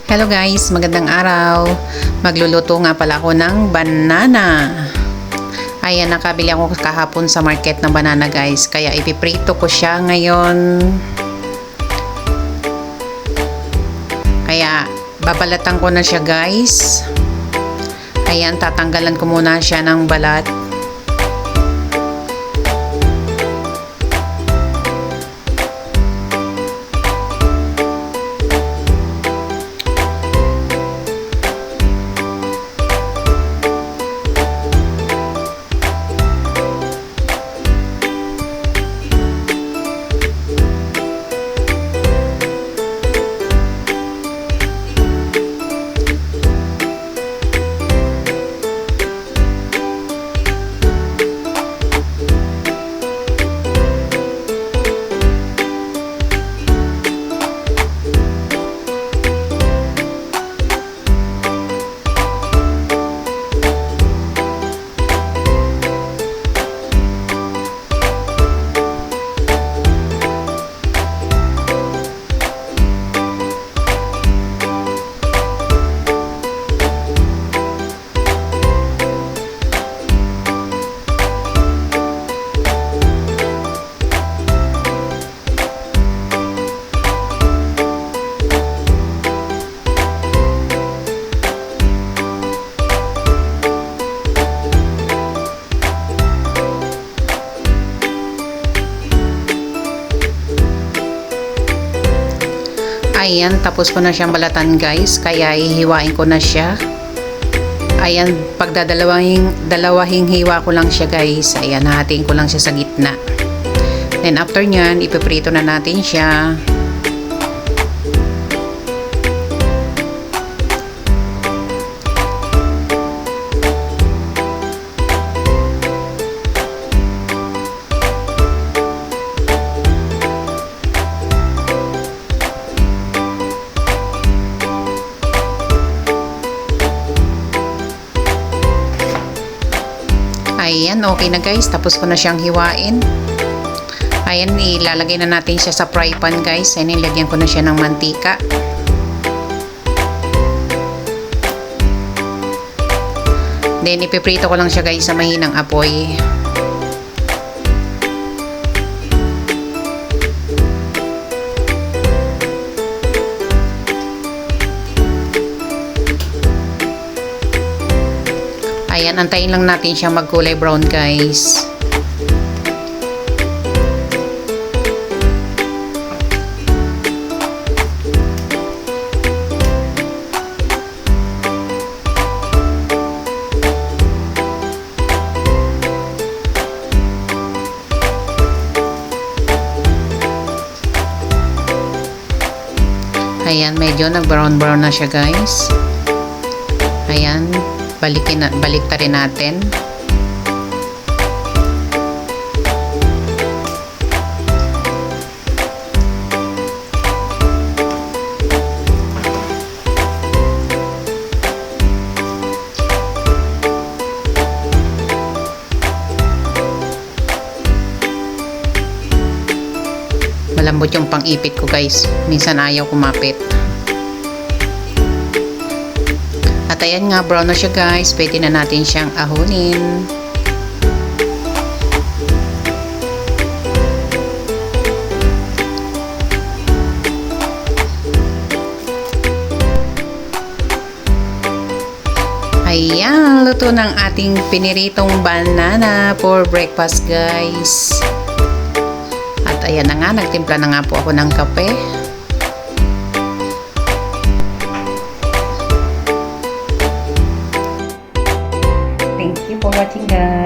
Hello guys, magandang araw. Magluluto nga pala ako ng banana. Ayan, nakabili ako kahapon sa market ng banana guys. Kaya ipiprito ko siya ngayon. Kaya babalatan ko na siya guys. Ayan, tatanggalan ko muna siya ng balat. Ayan, tapos ko na siyang balatan guys, kaya ihiwain ko na siya. Ayan, dalawahing hiwa ko lang siya guys. Ayan, hahatiin ko lang siya sa gitna. Then after nyan, ipiprito na natin siya. Ayan, okay na guys. Tapos ko na siyang hiwain. Ayan, ilalagay na natin siya sa fry pan guys. Ayan, ilagyan ko na siya ng mantika. Then, ipiprito ko lang siya guys sa mahinang apoy. Ayan, antayin lang natin siyang magkulay brown guys. Ayan, medyo nag-brown na siya guys. Ayan, baliktarin natin. Malambot yung pang-ipit ko guys. Minsan ayaw kumapit. At ayan nga, brown na siya guys. Pwede na natin siyang ahunin. Ayan, luto ng ating piniritong banana for breakfast guys. At ayan na nga, nagtimpla na nga po ako ng kape. Thank you for watching guys.